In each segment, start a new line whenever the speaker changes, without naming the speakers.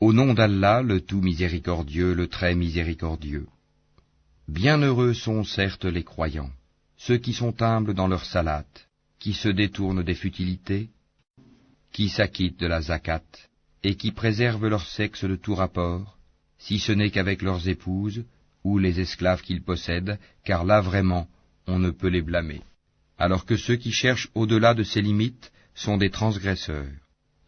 Au nom d'Allah, le tout miséricordieux, le très miséricordieux. Bienheureux sont certes les croyants, ceux qui sont humbles dans leur salat, qui se détournent des futilités, qui s'acquittent de la zakat, et qui préservent leur sexe de tout rapport, si ce n'est qu'avec leurs épouses, ou les esclaves qu'ils possèdent, car là vraiment, on ne peut les blâmer. Alors que ceux qui cherchent au-delà de ces limites sont des transgresseurs,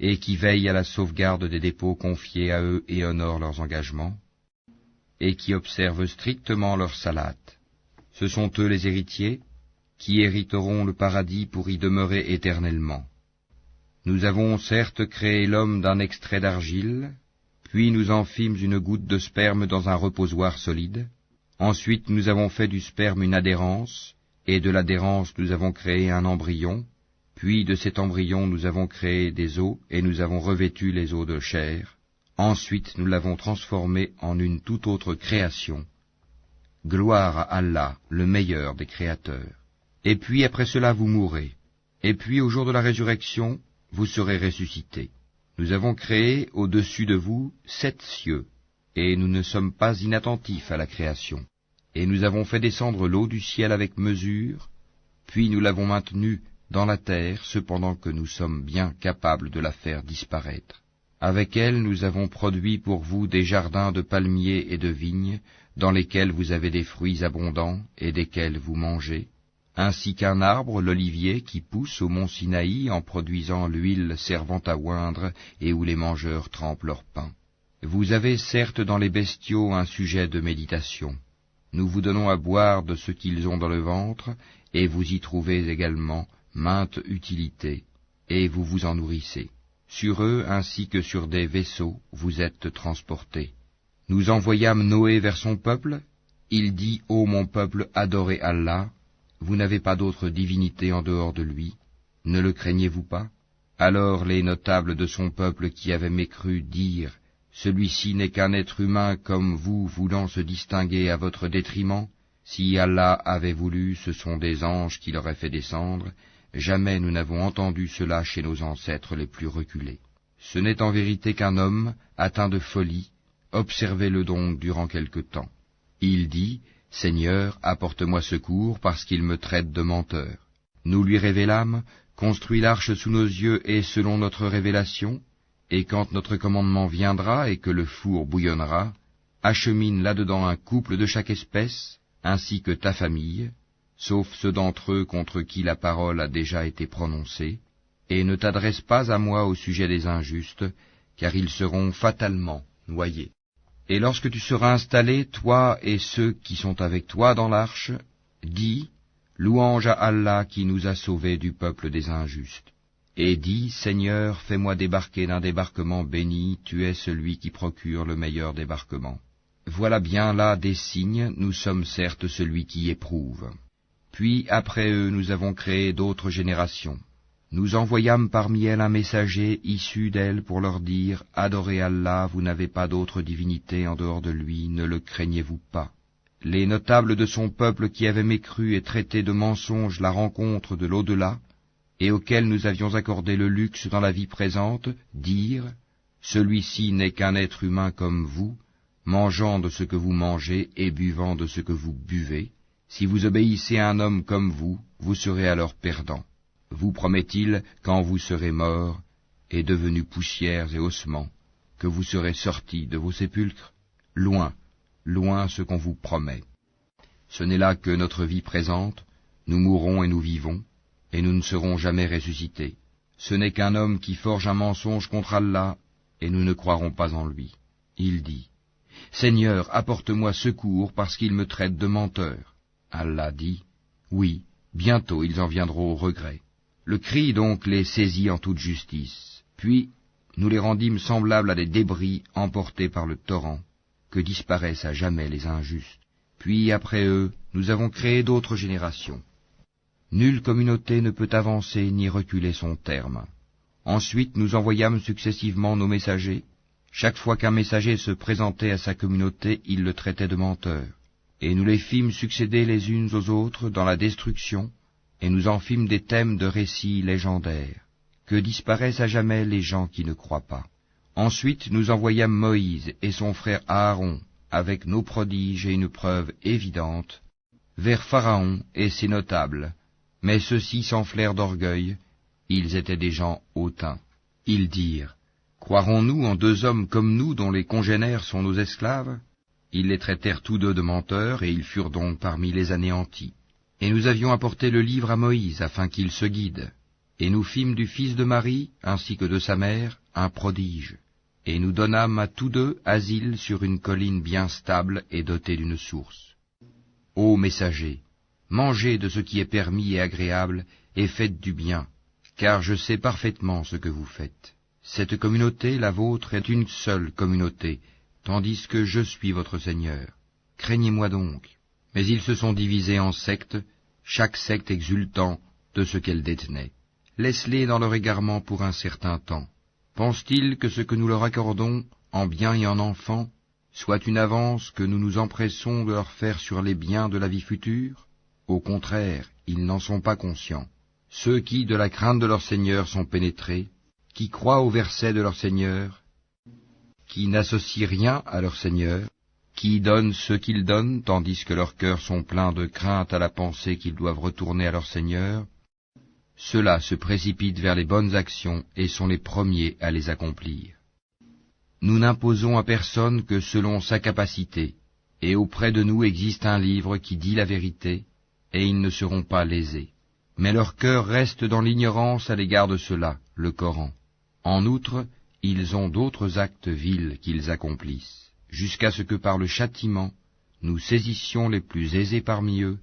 et qui veillent à la sauvegarde des dépôts confiés à eux et honorent leurs engagements, et qui observent strictement leur salat. Ce sont eux les héritiers, qui hériteront le paradis pour y demeurer éternellement. Nous avons certes créé l'homme d'un extrait d'argile, puis nous en fîmes une goutte de sperme dans un reposoir solide. Ensuite nous avons fait du sperme une adhérence, et de l'adhérence nous avons créé un embryon, puis de cet embryon nous avons créé des os, et nous avons revêtu les os de chair. Ensuite nous l'avons transformé en une toute autre création. Gloire à Allah, le meilleur des créateurs. Et puis après cela vous mourrez, et puis au jour de la résurrection, vous serez ressuscités. Nous avons créé au-dessus de vous 7 cieux, et nous ne sommes pas inattentifs à la création. Et nous avons fait descendre l'eau du ciel avec mesure, puis nous l'avons maintenue dans la terre, cependant que nous sommes bien capables de la faire disparaître. Avec elle nous avons produit pour vous des jardins de palmiers et de vignes, dans lesquels vous avez des fruits abondants et desquels vous mangez, ainsi qu'un arbre, l'olivier, qui pousse au mont Sinaï en produisant l'huile servant à oindre et où les mangeurs trempent leur pain. Vous avez certes dans les bestiaux un sujet de méditation. Nous vous donnons à boire de ce qu'ils ont dans le ventre, et vous y trouvez également mainte utilité, et vous vous en nourrissez. Sur eux, ainsi que sur des vaisseaux, vous êtes transportés. Nous envoyâmes Noé vers son peuple. Il dit, ô mon peuple, adorez Allah. Vous n'avez pas d'autre divinité en dehors de lui. Ne le craignez-vous pas? Alors les notables de son peuple qui avaient mécru dirent, celui-ci n'est qu'un être humain comme vous, voulant se distinguer à votre détriment. Si Allah avait voulu, ce sont des anges qui l'auraient fait descendre. Jamais nous n'avons entendu cela chez nos ancêtres les plus reculés. Ce n'est en vérité qu'un homme atteint de folie. Observez-le donc durant quelque temps. Il dit, Seigneur, apporte-moi secours parce qu'il me traite de menteur. Nous lui révélâmes, construis l'arche sous nos yeux et selon notre révélation, et quand notre commandement viendra et que le four bouillonnera, achemine là-dedans un couple de chaque espèce, ainsi que ta famille, sauf ceux d'entre eux contre qui la parole a déjà été prononcée, et ne t'adresse pas à moi au sujet des injustes, car ils seront fatalement noyés. Et lorsque tu seras installé, toi et ceux qui sont avec toi dans l'arche, dis, louange à Allah qui nous a sauvés du peuple des injustes. Et dis, Seigneur, fais-moi débarquer d'un débarquement béni, tu es celui qui procure le meilleur débarquement. Voilà bien là des signes, nous sommes certes celui qui éprouve. Puis après eux nous avons créé d'autres générations. Nous envoyâmes parmi elles un messager issu d'elles pour leur dire, adorez Allah, vous n'avez pas d'autre divinité en dehors de lui, ne le craignez-vous pas. Les notables de son peuple qui avaient mécru et traité de mensonge la rencontre de l'au-delà, et auxquels nous avions accordé le luxe dans la vie présente, dirent, celui-ci n'est qu'un être humain comme vous, mangeant de ce que vous mangez et buvant de ce que vous buvez. Si vous obéissez à un homme comme vous, vous serez alors perdant. Vous promet-il, quand vous serez morts et devenus poussières et ossements, que vous serez sortis de vos sépulcres? Loin, loin ce qu'on vous promet. Ce n'est là que notre vie présente, nous mourrons et nous vivons, et nous ne serons jamais ressuscités. Ce n'est qu'un homme qui forge un mensonge contre Allah, et nous ne croirons pas en lui. Il dit, Seigneur, apporte-moi secours parce qu'il me traite de menteur. Allah dit, oui, bientôt ils en viendront au regret. Le cri donc les saisit en toute justice. Puis nous les rendîmes semblables à des débris emportés par le torrent, que disparaissent à jamais les injustes. Puis après eux, nous avons créé d'autres générations. Nulle communauté ne peut avancer ni reculer son terme. Ensuite nous envoyâmes successivement nos messagers. Chaque fois qu'un messager se présentait à sa communauté, il le traitait de menteur. Et nous les fîmes succéder les unes aux autres dans la destruction, et nous en fîmes des thèmes de récits légendaires, que disparaissent à jamais les gens qui ne croient pas. Ensuite nous envoyâmes Moïse et son frère Aaron, avec nos prodiges et une preuve évidente, vers Pharaon et ses notables, mais ceux-ci s'enflèrent d'orgueil, ils étaient des gens hautains. Ils dirent, croirons-nous en 2 hommes comme nous dont les congénères sont nos esclaves? Ils les traitèrent tous 2 de menteurs, et ils furent donc parmi les anéantis. Et nous avions apporté le livre à Moïse, afin qu'il se guide. Et nous fîmes du fils de Marie, ainsi que de sa mère, un prodige. Et nous donnâmes à tous 2 asile sur une colline bien stable et dotée d'une source. Ô messagers, mangez de ce qui est permis et agréable, et faites du bien, car je sais parfaitement ce que vous faites. Cette communauté, la vôtre, est une seule communauté, tandis que je suis votre Seigneur. Craignez-moi donc. Mais ils se sont divisés en sectes, chaque secte exultant de ce qu'elle détenait. Laisse-les dans leur égarement pour un certain temps. Pensent-ils que ce que nous leur accordons, en biens et en enfants, soit une avance que nous nous empressons de leur faire sur les biens de la vie future? Au contraire, ils n'en sont pas conscients. Ceux qui, de la crainte de leur Seigneur, sont pénétrés, qui croient au verset de leur Seigneur, qui n'associent rien à leur Seigneur, qui donnent ce qu'ils donnent, tandis que leurs cœurs sont pleins de crainte à la pensée qu'ils doivent retourner à leur Seigneur, ceux-là se précipitent vers les bonnes actions et sont les premiers à les accomplir. Nous n'imposons à personne que selon sa capacité, et auprès de nous existe un livre qui dit la vérité, et ils ne seront pas lésés. Mais leur cœur reste dans l'ignorance à l'égard de cela, le Coran. En outre, ils ont d'autres actes vils qu'ils accomplissent, jusqu'à ce que par le châtiment, nous saisissions les plus aisés parmi eux,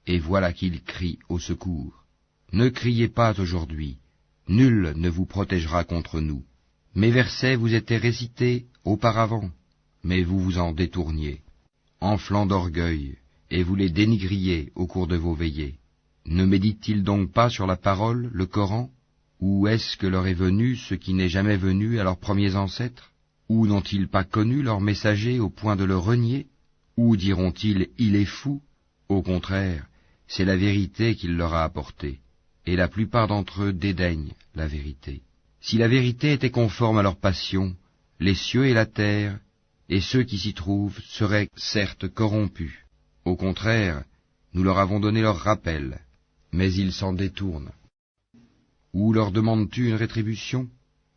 et voilà qu'ils crient au secours. Ne criez pas aujourd'hui, nul ne vous protégera contre nous. Mes versets vous étaient récités auparavant, mais vous vous en détourniez, enflant d'orgueil, et vous les dénigriez au cours de vos veillées. Ne méditent-ils donc pas sur la parole, le Coran? Ou est-ce que leur est venu ce qui n'est jamais venu à leurs premiers ancêtres? Ou n'ont-ils pas connu leur messager au point de le renier? Ou diront-ils, il est fou? Au contraire, c'est la vérité qu'il leur a apportée, et la plupart d'entre eux dédaignent la vérité. Si la vérité était conforme à leur passion, les cieux et la terre, et ceux qui s'y trouvent, seraient certes corrompus. Au contraire, nous leur avons donné leur rappel, mais ils s'en détournent. Ou leur demandes-tu une rétribution?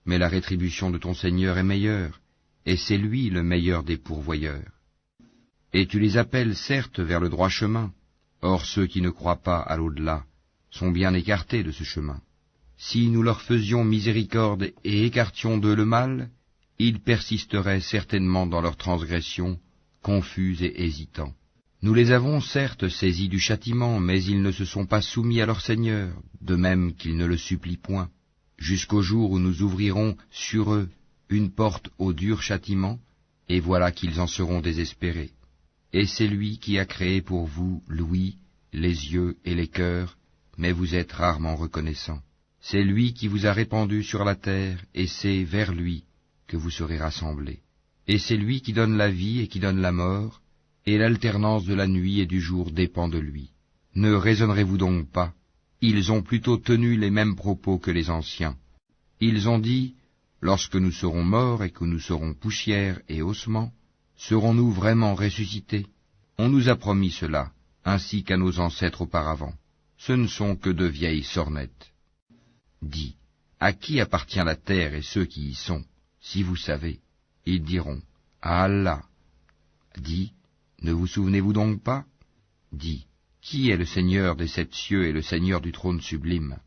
Mais la rétribution de ton Seigneur est meilleure, et c'est lui le meilleur des pourvoyeurs. Et tu les appelles certes vers le droit chemin, or ceux qui ne croient pas à l'au-delà sont bien écartés de ce chemin. Si nous leur faisions miséricorde et écartions d'eux le mal, ils persisteraient certainement dans leur transgression, confus et hésitants. Nous les avons certes saisis du châtiment, mais ils ne se sont pas soumis à leur Seigneur, de même qu'ils ne le supplient point, jusqu'au jour où nous ouvrirons sur eux une porte au dur châtiment, et voilà qu'ils en seront désespérés. Et c'est lui qui a créé pour vous l'ouïe, les yeux et les cœurs, mais vous êtes rarement reconnaissants. C'est lui qui vous a répandu sur la terre, et c'est vers lui que vous serez rassemblés. Et c'est lui qui donne la vie et qui donne la mort, et l'alternance de la nuit et du jour dépend de lui. Ne raisonnerez-vous donc pas? Ils ont plutôt tenu les mêmes propos que les anciens. Ils ont dit, lorsque nous serons morts et que nous serons poussière et ossements, serons-nous vraiment ressuscités? On nous a promis cela, ainsi qu'à nos ancêtres auparavant. Ce ne sont que de vieilles sornettes. Dis, à qui appartient la terre et ceux qui y sont, si vous savez? Ils diront, à Allah. Dis, ne vous souvenez-vous donc pas? Dis, qui est le Seigneur des 7 cieux et le Seigneur du trône sublime?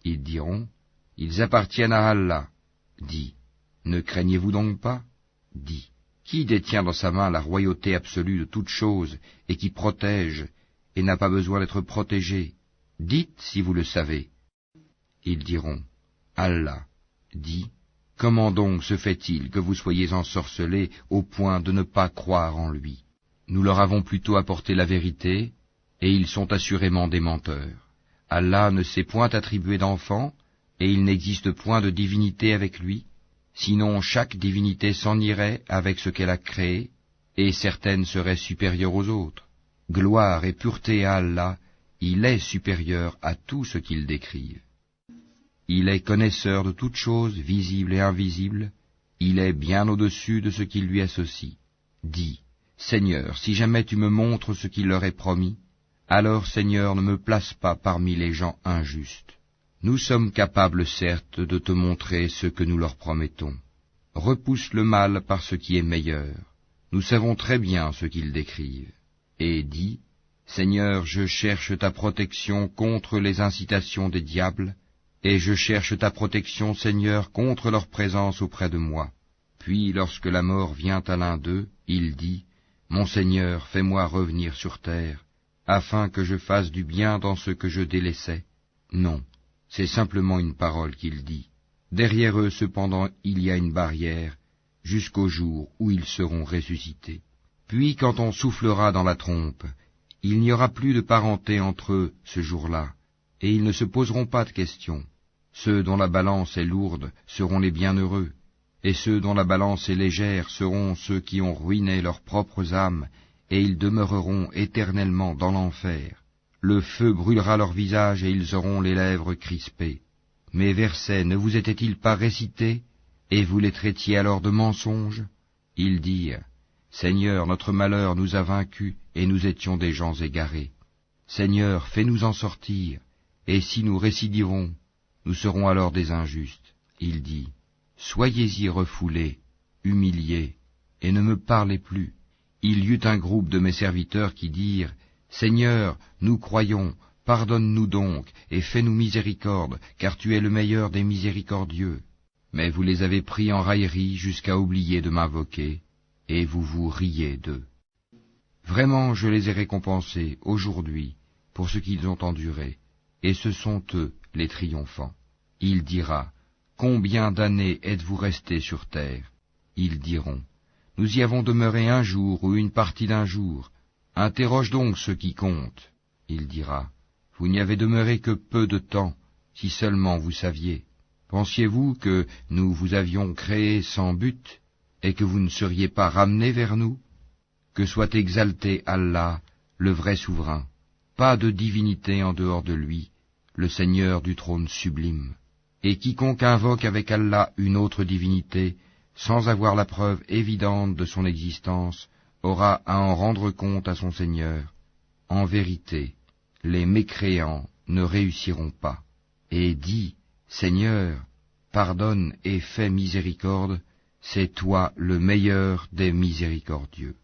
Ils diront, ils appartiennent à Allah. Dis, ne craignez-vous donc pas? Dis, qui détient dans sa main la royauté absolue de toutes choses et qui protège et n'a pas besoin d'être protégé? Dites si vous le savez. Ils diront, Allah. Dis, comment donc se fait-il que vous soyez ensorcelés au point de ne pas croire en lui? Nous leur avons plutôt apporté la vérité, et ils sont assurément des menteurs. Allah ne s'est point attribué d'enfant, et il n'existe point de divinité avec lui, sinon chaque divinité s'en irait avec ce qu'elle a créé, et certaines seraient supérieures aux autres. Gloire et pureté à Allah, il est supérieur à tout ce qu'ils décrivent. Il est connaisseur de toutes choses visibles et invisibles, il est bien au-dessus de ce qu'ils lui associent. Dis, Seigneur, si jamais tu me montres ce qu'il leur est promis, alors, Seigneur, ne me place pas parmi les gens injustes. Nous sommes capables, certes, de te montrer ce que nous leur promettons. Repousse le mal par ce qui est meilleur. Nous savons très bien ce qu'ils décrivent. Et dis, Seigneur, je cherche ta protection contre les incitations des diables, et je cherche ta protection, Seigneur, contre leur présence auprès de moi. Puis, lorsque la mort vient à l'un d'eux, il dit, Mon Seigneur, fais-moi revenir sur terre, afin que je fasse du bien dans ce que je délaissais. Non, c'est simplement une parole qu'il dit. Derrière eux, cependant, il y a une barrière, jusqu'au jour où ils seront ressuscités. Puis, quand on soufflera dans la trompe, il n'y aura plus de parenté entre eux ce jour-là, et ils ne se poseront pas de questions. Ceux dont la balance est lourde seront les bienheureux, et ceux dont la balance est légère seront ceux qui ont ruiné leurs propres âmes, et ils demeureront éternellement dans l'enfer. Le feu brûlera leur visage et ils auront les lèvres crispées. Mes versets ne vous étaient-ils pas récités, et vous les traitiez alors de mensonges? Ils dirent, Seigneur, notre malheur nous a vaincus, et nous étions des gens égarés. Seigneur, fais-nous en sortir, et si nous récidivons, nous serons alors des injustes. Il dit, Soyez-y refoulés, humiliés, et ne me parlez plus. Il y eut un groupe de mes serviteurs qui dirent, Seigneur, nous croyons, pardonne-nous donc, et fais-nous miséricorde, car tu es le meilleur des miséricordieux. Mais vous les avez pris en raillerie jusqu'à oublier de m'invoquer, et vous vous riez d'eux. Vraiment, je les ai récompensés aujourd'hui pour ce qu'ils ont enduré, et ce sont eux les triomphants. Il dira, Combien d'années êtes-vous restés sur terre? Ils diront, Nous y avons demeuré un jour ou une partie d'un jour. Interroge donc ceux qui comptent. Il dira, Vous n'y avez demeuré que peu de temps, si seulement vous saviez. Pensiez-vous que nous vous avions créé sans but, et que vous ne seriez pas ramenés vers nous? Que soit exalté Allah, le vrai souverain. Pas de divinité en dehors de lui, le Seigneur du trône sublime. Et quiconque invoque avec Allah une autre divinité, sans avoir la preuve évidente de son existence, aura à en rendre compte à son Seigneur. En vérité, les mécréants ne réussiront pas. Et dis, Seigneur, pardonne et fais miséricorde, c'est toi le meilleur des miséricordieux.